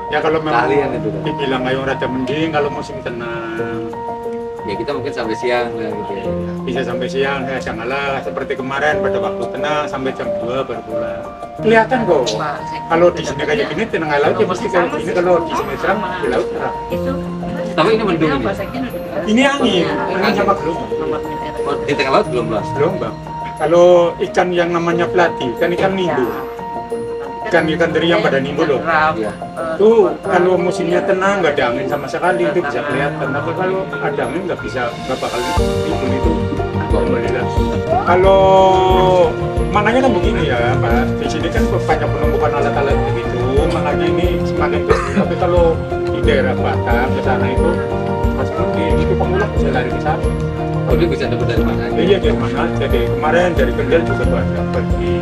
Ya kalau memang dibilang ayo rada mending kalau musim tenang. Ya kita mungkin sampai siang lah gitu ya. Bisa sampai siang ya, janganlah seperti kemarin pada waktu tenang sampai jam 2 baru pulang. Kelihatan kok. Kalau di sini kayak gini tenang laut ya pasti kayak gini, kalau di sini terang di laut terang. Tapi ini mendung ini. Ini angin sama gelombang. Oh, di tengah laut gelombang. Gelombang. Kalau ikan yang namanya pelati, kan ikan nimbu. Ikan teri yang pada nimbu loh. Iya. Tuh kalau musimnya tenang nggak ada angin sama sekali itu bisa kelihatan. Tapi kalau ada angin nggak bakal timbul itu. Alhamdulillah. Kalau makanya kan begini ya Pak. Di sini kan banyak penumpukan alat-alat begitu. Makanya ini semakin tinggi. Tapi kalau di daerah Batam ke sana itu masih mungkin itu pemulung bisa lari ke sana. Oh dia bisa dapat dari mana? Iya dari mana? Jadi kemarin dari Kendal juga banyak pergi.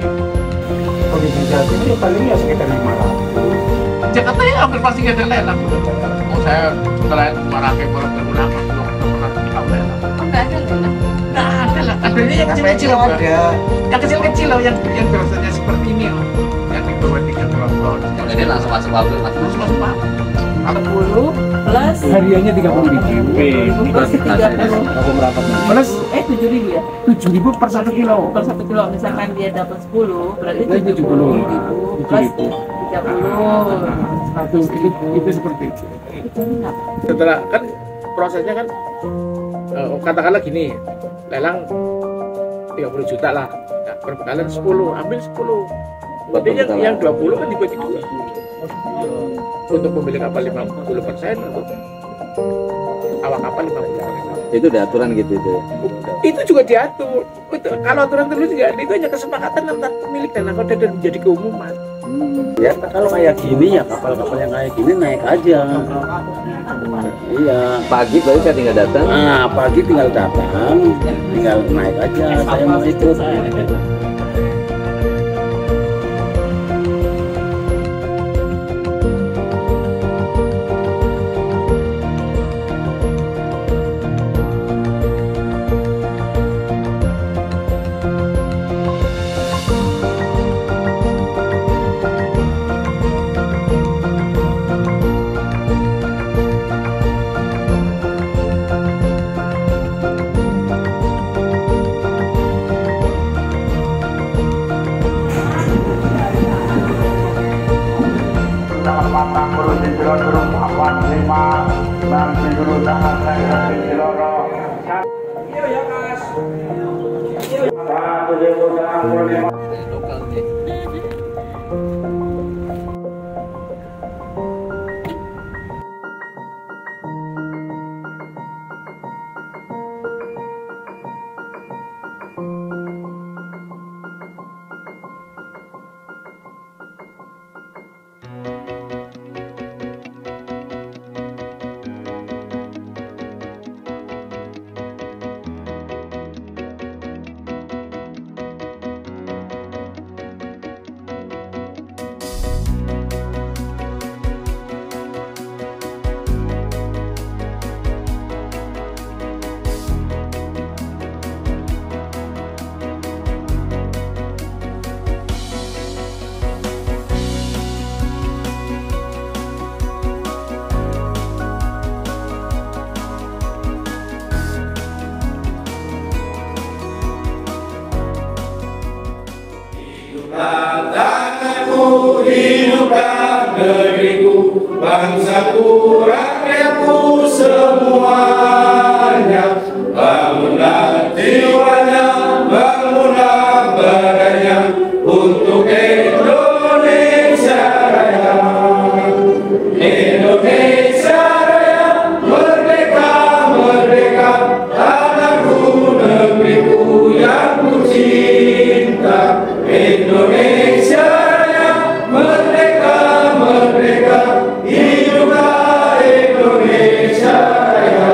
Kondisi jatuh ini paling ya sekitar 500. Jakarta ya hampir pasti nggak ada lelang. Oh saya selain Marake belum pernah lelang. Nggak ada lelang. Nggak ada lah. Adanya yang kecil-kecil ada. Yang kecil-kecil loh, yang biasanya seperti ini loh. Yang di bawah 3 pulau. Jadi langsung masuk pabrik mas. Terus masuk pak. 40 plus Hariannya 30.000. plus 30 Plus 7.000 ya? 7.000 per 1 kilo. Per 1 kilo misalkan dia dapat 10 berarti 70.000 plus 30 itu seperti itu. Setelah kan prosesnya kan katakanlah gini, lelang 30 juta lah. Nah, perbekalan 10, ambil 10. Berarti yang 20 kan dibagi 2. Untuk pemilik kapal 50%, untuk awak kapal 50%. Itu ada aturan gitu itu. Itu juga diatur. Kalau aturan terus juga itu hanya kesepakatan antar pemilik dan nakoda dan menjadi keumuman. Ya kalau kayak gini ya kapal-kapal yang kayak gini naik aja. Iya. Pagi baru saya tinggal datang. Nah pagi tinggal datang, tinggal naik aja. Saya mau ikut. Tanahku, hidupkan negeriku, bangsaku, rakyatku semuanya. Bangunlah jiwanya, bangunlah badannya untuk Indonesia Raya. Indonesia Raya, merdeka, merdeka, tanahku, negeriku yang ku cinta. Indonesia Raya, merdeka, merdeka, hiduplah Indonesia Raya.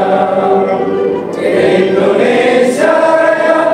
Indonesia Raya,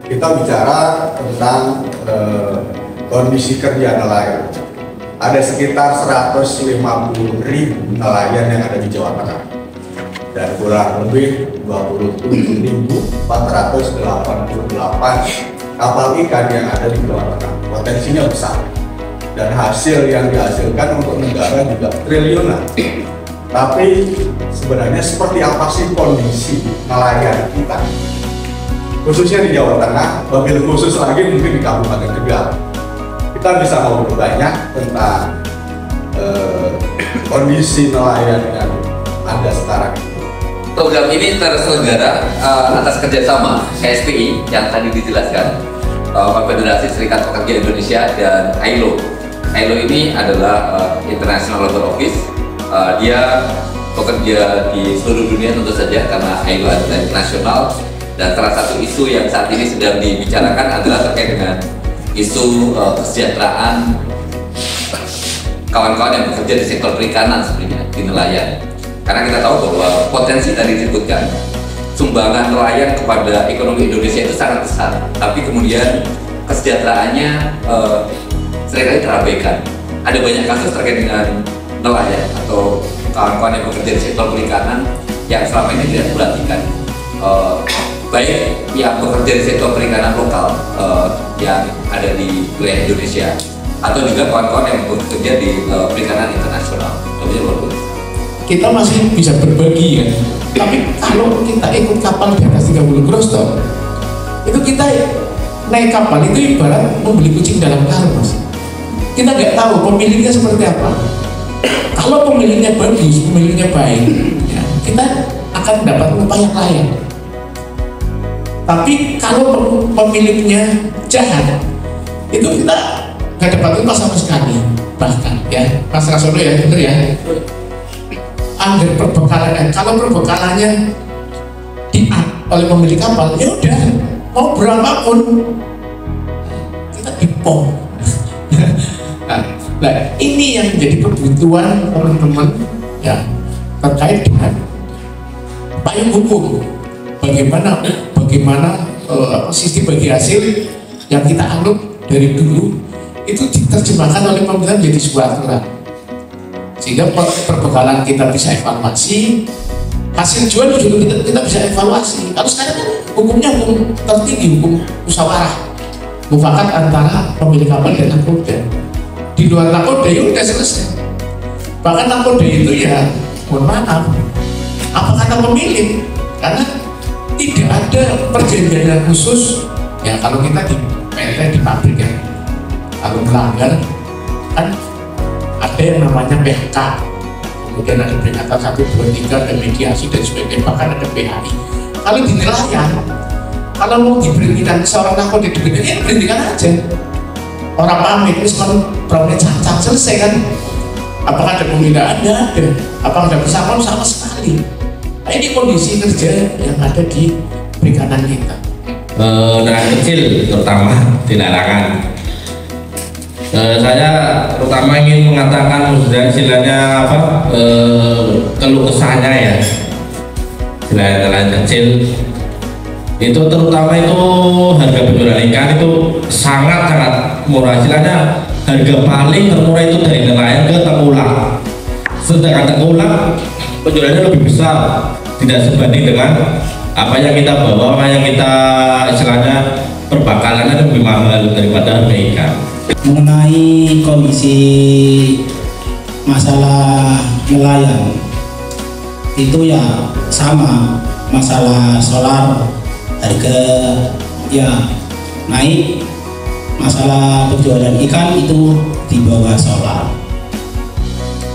Kita bicara tentang kondisi kerja nelayan. Ada sekitar 150.000 nelayan yang ada di Jawa Tengah dan kurang lebih 27.488 kapal ikan yang ada di Jawa Tengah. Potensinya besar dan hasil yang dihasilkan untuk negara juga triliunan. Tapi sebenarnya seperti apa sih kondisi nelayan kita? Khususnya di Jawa Tengah, lebih khusus lagi mungkin di Kabupaten Tegal. Kita bisa ngobrol banyak tentang kondisi nelayan yang ada sekarang. Program ini terselenggara atas kerjasama KSPI yang tadi dijelaskan, Konfederasi Serikat Pekerja Indonesia dan ILO. ILO ini adalah International Labour Office. Dia bekerja di seluruh dunia tentu saja karena ILO adalah internasional. Dan salah satu isu yang saat ini sedang dibicarakan adalah terkait dengan isu kesejahteraan kawan-kawan yang bekerja di sektor perikanan sebenarnya, di nelayan. Karena kita tahu bahwa potensi tadi disebutkan, sumbangan nelayan kepada ekonomi Indonesia itu sangat besar. Tapi kemudian kesejahteraannya seringkali terabaikan. Ada banyak kasus terkait dengan nelayan atau kawan-kawan yang bekerja di sektor perikanan yang selama ini tidak diperhatikan. Baik yang bekerja di sektor perikanan lokal yang ada di wilayah Indonesia atau juga kawan-kawan yang bekerja di perikanan internasional. Kita masih bisa berbagi ya, tapi kalau kita ikut kapal di atas 30 gross ton, itu kita naik kapal itu ibarat membeli kucing dalam karung, Mas. Kita nggak tahu pemiliknya seperti apa. Kalau pemiliknya bagus, pemiliknya baik, ya, kita akan dapat upah yang lain. Tapi kalau pemiliknya jahat, itu kita nggak dapat upah sama sekali. Bahkan ya, Mas Rasono ya, bener ya. Anggar perbekalan, kalau perbekalannya di-up oleh pemilik kapal, ya udah mau berapapun kita dipom. Nah, ini yang menjadi kebutuhan teman-teman ya terkait dengan payung hukum. Bagaimana sistem bagi hasil yang kita anggap dari dulu itu diterjemahkan oleh pemerintah menjadi sebuah aturan, sehingga perbekalan kita bisa evaluasi, hasil jual juga kita bisa evaluasi. Kalau sekarang kan hukumnya hukum tertinggi, hukum musyawarah mufakat antara pemilik kapal dan nakoda. Di luar nakoda ya udah selesai. Bahkan nakoda itu ya mohon maaf, apa kata pemilik, karena tidak ada perjanjian yang khusus ya. Kalau kita di PT di pabrik ya, kalau melanggar kan ada yang namanya PHK, kemudian ada peringatan 1, 2, 3, ada mediasi dan sebagainya, bahkan ada PHI. Kalau di nelayan, kalau mau diberhentikan seorang nakoda diberhentikan, ya berhentikan aja. Orang pamit, terus berapa cacat selesai kan? Apakah ada pembinaan? Ada. Apakah ada persamaan? Sama sekali. Nah, ini kondisi kerja yang ada di perikanan kita. Nelayan kecil terutama di larangan. Saya terutama ingin mengatakan istilahnya apa, keluh kesahnya ya, nelayan kecil itu terutama itu harga penjualan ikan itu sangat murah. Istilahnya harga paling termurah itu dari nelayan ke tengkulak, sedangkan tengkulak penjualannya lebih besar, tidak sebanding dengan apa yang kita bawa, apa yang kita istilahnya perbakalannya lebih mahal daripada harga ikan. Mengenai kondisi masalah nelayan itu ya sama, masalah solar harga ya naik, masalah penjualan ikan itu di bawah solar.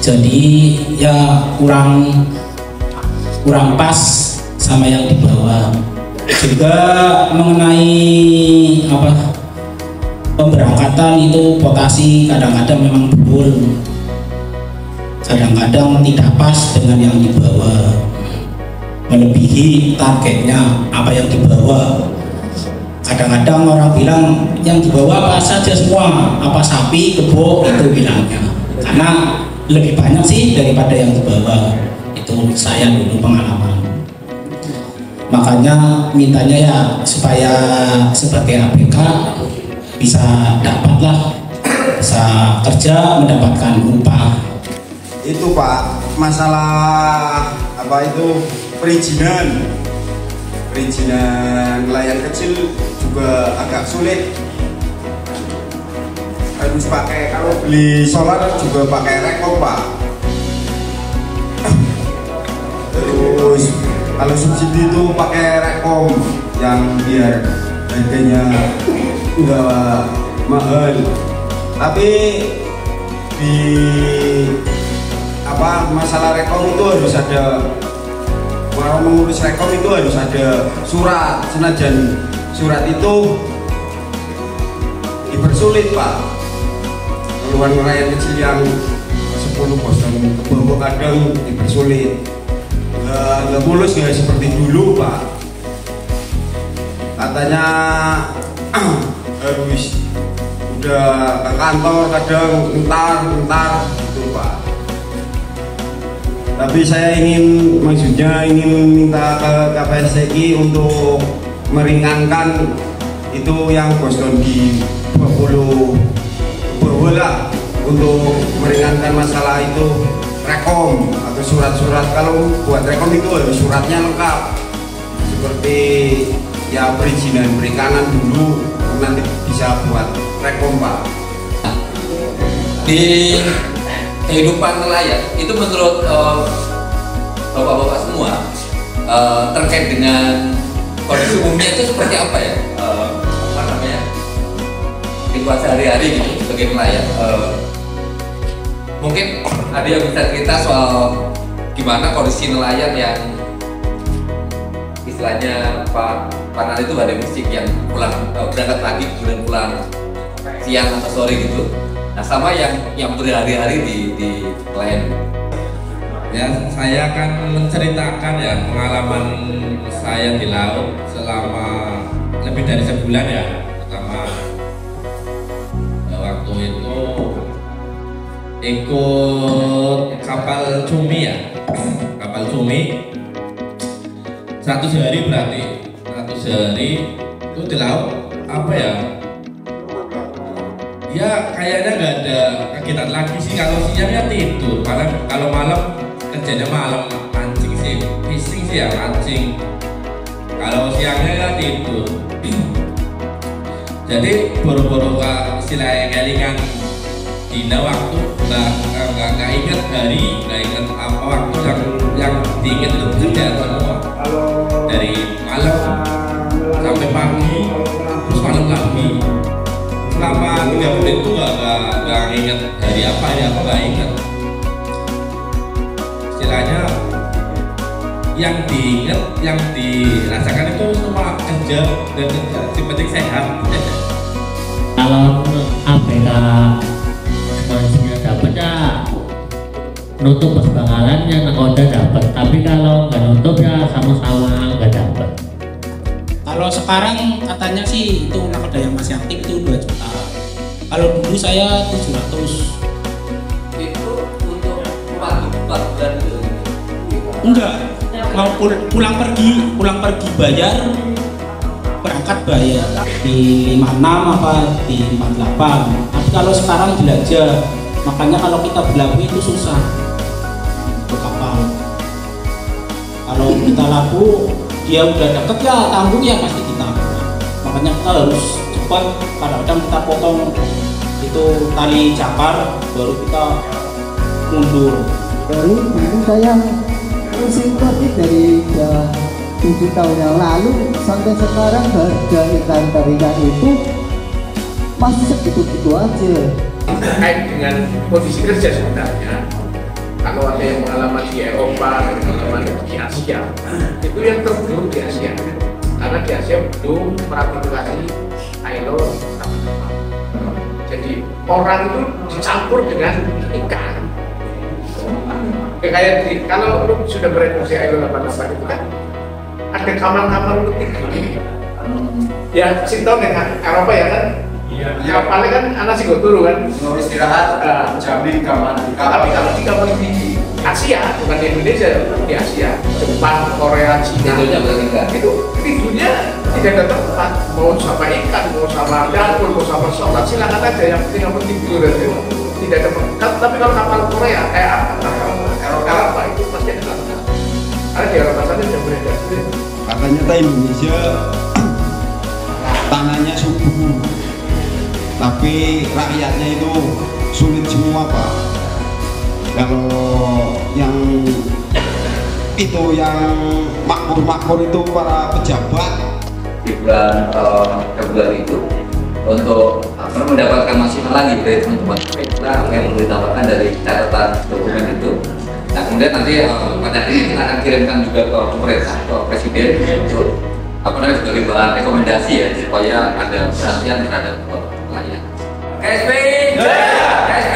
Jadi ya kurang pas sama yang di bawah. Juga mengenai pemberangkatan itu potasi kadang-kadang memang betul, kadang-kadang tidak pas dengan yang di bawah, melebihi targetnya apa yang di bawah. Kadang-kadang orang bilang yang di bawah apa saja semua, apa sapi, kebo, itu bilangnya, karena lebih banyak sih daripada yang di bawah. Itu saya dulu pengalaman. Makanya mintanya ya supaya sebagai ABK bisa dapatlah, bisa kerja mendapatkan upah. Itu Pak, masalah perizinan nelayan kecil juga agak sulit. Harus pakai, kalau beli solar juga pakai rekom Pak. Terus kalau subsidi itu pakai rekom yang biar harganya enggak mahal. Tapi di masalah rekom itu harus ada, kalau mengurus rekom itu harus ada surat. Senajan surat itu dipersulit Pak. Keluhan nelayan kecil yang 10 bosan ke bawah kadang dipersulit. Nggak mulus nggak seperti dulu Pak. Katanya harus udah ke kantor kadang entar gitu Pak. Tapi saya ingin minta ke KPSTI untuk meringankan itu yang Boston di 20 bawah lah, untuk meringankan masalah itu rekom atau surat-surat. Kalau buat rekom itu harus suratnya lengkap, seperti ya perizinan perikanan dulu, nanti bisa buat rekom Pak. Di kehidupan nelayan itu menurut bapak-bapak semua terkait dengan kondisi umumnya itu seperti apa ya? Kehidupan sehari-hari gitu sebagai nelayan. Mungkin ada yang bisa cerita soal gimana kondisi nelayan yang istilahnya Pak Nadi itu ada musik yang pulang berangkat pagi kemudian pulang siang atau sore gitu. Nah sama yang berhari-hari di nelayan. Ya, saya akan menceritakan ya pengalaman saya di laut selama lebih dari sebulan ya. Pertama waktu itu ikut kapal cumi ya, kapal cumi 100 hari, berarti 100 hari itu di laut ya kayaknya nggak ada kegiatan lagi sih. Kalau siang ya tidur, kalau malam kerjanya malam, mancing sih, fishing sih ya, mancing. Kalau siangnya ya tidur. Jadi boro-boro istilahnya kelingan dina waktu, nggak ingat hari, nggak ingat apa waktu yang diingat itu kerja semua. Dari malam sampai pagi, terus malam lagi. Selama 3 menit itu nggak ingat hari apa nggak ingat. Istilahnya yang diingat, yang dirasakan itu semua kerja dan kerja, yang penting sehat. Kalau ABK kondisinya dapat ya nutup pas bakalan yang nakoda dapat, tapi kalau nggak nutup ya sama-sama nggak dapat. Kalau sekarang katanya sih itu nakoda yang masih aktif itu 2 juta. Kalau dulu saya 700. Itu untuk 4 bulan itu? Enggak, mau pulang pergi bayar, berangkat bayar di 56 apa di 48. Tapi kalau sekarang jelajah, makanya kalau kita berlabuh itu susah untuk kapal. Kalau kita labuh dia udah deket ya tanggung ya pasti kita. Makanya kita harus cepat, kadang-kadang kita potong itu tali cakar baru kita mundur. Dari dulu saya kursi topik dari 7 tahun yang lalu sampai sekarang harga ikan teringan itu masih segitu-gitu aja. Terkait dengan kondisi kerja sebenarnya, kalau ada yang pengalaman di Eropa, pengalaman di Asia, itu yang terburuk di Asia, karena di Asia belum meratifikasi ILO. Jadi orang itu dicampur dengan ikan. Kayak kalau lu sudah bereduksi ILO 88 itu kan ada kamar-kamar untuk tidur. Ya, sinton dengan Eropa ya kan? Ya paling kan anak sih turu kan? Mau istirahat, jamin kamar. Tapi kalau di kamar di Asia, bukan di Indonesia, di Asia, Jepang, Korea, Cina, itu tidurnya tidak ada tempat. Mau sama ikan, mau sama dapur, mau sama sholat, silakan aja. Yang penting kamu tidur aja. Tidak ada tempat. Tapi kalau kapal Korea, Eropa itu pasti ada tempat. Karena di Eropa saja sudah beredar. Katanya Indonesia tanahnya subur, tapi rakyatnya itu sulit semua Pak. Kalau yang itu yang makmur itu para pejabat di bulan Februari itu untuk mendapatkan maksimal lagi dari teman-teman kita yang ditambahkan dari catatan dokumen itu. Nah kemudian nanti pada hari ini kita akan kirimkan juga ke pemerintah, ke presiden untuk sebagai bahan rekomendasi ya supaya ada perhatian terhadap pelayan. KSPI, KSPI.